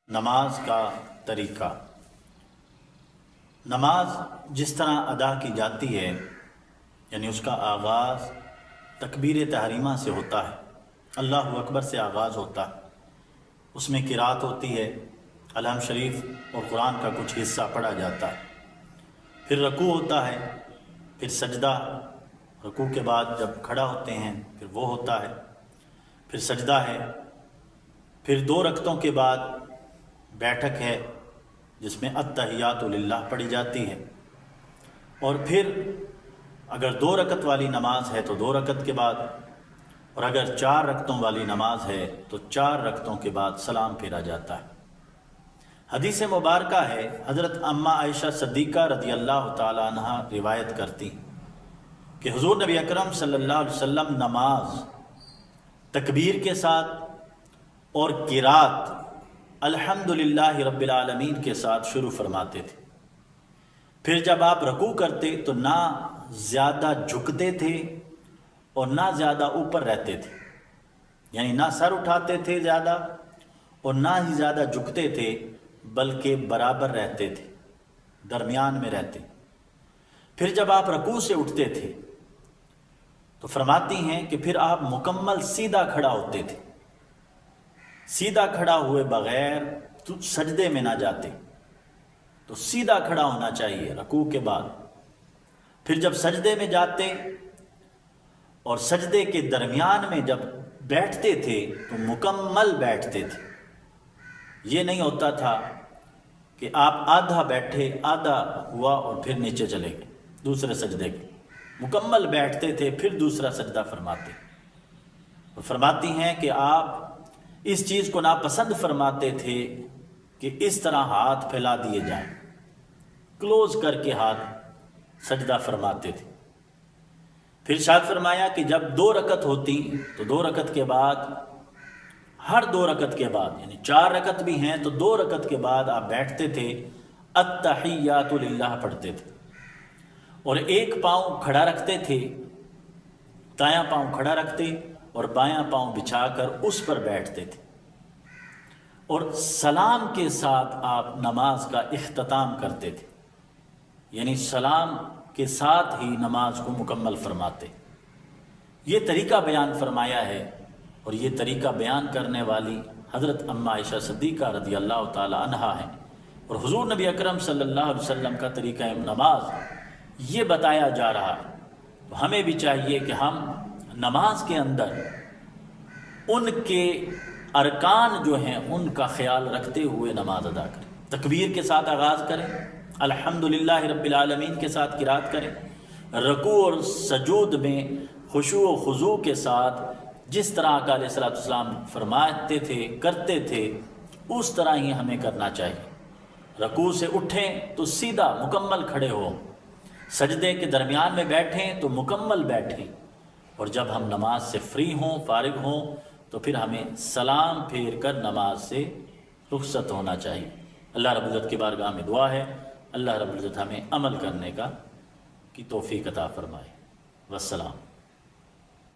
نماز کا طریقہ۔ نماز جس طرح ادا کی جاتی ہے یعنی اس کا آغاز تکبیر تحریمہ سے ہوتا ہے، اللہ اکبر سے آغاز ہوتا ہے، اس میں قرات ہوتی ہے، الحمد شریف اور قرآن کا کچھ حصہ پڑھا جاتا ہے، پھر رکوع ہوتا ہے، پھر سجدہ، رکوع کے بعد جب کھڑا ہوتے ہیں پھر وہ ہوتا ہے، پھر سجدہ ہے، پھر 2 رکعتوں کے بعد بیٹھک ہے جس میں التحیات للہ پڑھی جاتی ہے، اور پھر اگر 2 رکعت والی نماز ہے تو 2 رکعت کے بعد، اور اگر 4 رکعتوں والی نماز ہے تو 4 رکعتوں کے بعد سلام پھیرا جاتا ہے۔ حدیث مبارکہ ہے، حضرت اماں عائشہ صدیقہ رضی اللہ تعالی عنہ روایت کرتی کہ حضور نبی اکرم صلی اللہ علیہ وسلم نماز تکبیر کے ساتھ اور قرات الحمدللہ رب العالمین کے ساتھ شروع فرماتے تھے۔ پھر جب آپ رکوع کرتے تو نہ زیادہ جھکتے تھے اور نہ زیادہ اوپر رہتے تھے، یعنی نہ سر اٹھاتے تھے زیادہ اور نہ ہی زیادہ جھکتے تھے، بلکہ برابر رہتے تھے، درمیان میں رہتے۔ پھر جب آپ رکوع سے اٹھتے تھے تو فرماتی ہیں کہ پھر آپ مکمل سیدھا کھڑا ہوتے تھے، سیدھا کھڑا ہوئے بغیر تو سجدے میں نہ جاتے، تو سیدھا کھڑا ہونا چاہیے رکوع کے بعد۔ پھر جب سجدے میں جاتے اور سجدے کے درمیان میں جب بیٹھتے تھے تو مکمل بیٹھتے تھے، یہ نہیں ہوتا تھا کہ آپ آدھا بیٹھے، آدھا ہوا اور پھر نیچے چلے گئے دوسرے سجدے کے، مکمل بیٹھتے تھے پھر دوسرا سجدہ فرماتے۔ اور فرماتی ہیں کہ آپ اس چیز کو ناپسند فرماتے تھے کہ اس طرح ہاتھ پھیلا دیے جائیں، کلوز کر کے ہاتھ سجدہ فرماتے تھے۔ پھر ارشاد فرمایا کہ جب 2 رکعت ہوتی تو 2 رکعت کے بعد، ہر 2 رکعت کے بعد، یعنی 4 رکعت بھی ہیں تو 2 رکعت کے بعد آپ بیٹھتے تھے، التحیات للہ پڑھتے تھے، اور ایک پاؤں کھڑا رکھتے تھے، دایاں پاؤں کھڑا رکھتے اور بایاں پاؤں بچھا کر اس پر بیٹھتے تھے، اور سلام کے ساتھ آپ نماز کا اختتام کرتے تھے، یعنی سلام کے ساتھ ہی نماز کو مکمل فرماتے۔ یہ طریقہ بیان فرمایا ہے، اور یہ طریقہ بیان کرنے والی حضرت اماں عائشہ صدیقہ رضی اللہ تعالی عنہا ہیں، اور حضور نبی اکرم صلی اللہ علیہ وسلم کا طریقہ نماز یہ بتایا جا رہا ہے۔ تو ہمیں بھی چاہیے کہ ہم نماز کے اندر ان کے ارکان جو ہیں ان کا خیال رکھتے ہوئے نماز ادا کریں، تکبیر کے ساتھ آغاز کریں، الحمدللہ رب العالمین کے ساتھ قرات کریں، رکوع اور سجود میں خشوع و خضوع کے ساتھ جس طرح آقا علیہ الصلوۃ والسلام فرماتے تھے، کرتے تھے، اس طرح ہی ہمیں کرنا چاہیے۔ رکوع سے اٹھیں تو سیدھا مکمل کھڑے ہو، سجدے کے درمیان میں بیٹھیں تو مکمل بیٹھیں، اور جب ہم نماز سے فری ہوں، فارغ ہوں، تو پھر ہمیں سلام پھیر کر نماز سے رخصت ہونا چاہیے۔ اللہ رب العزت کی بارگاہ میں دعا ہے، اللہ رب العزت ہمیں عمل کرنے کی توفیق عطا فرمائے۔ والسلام۔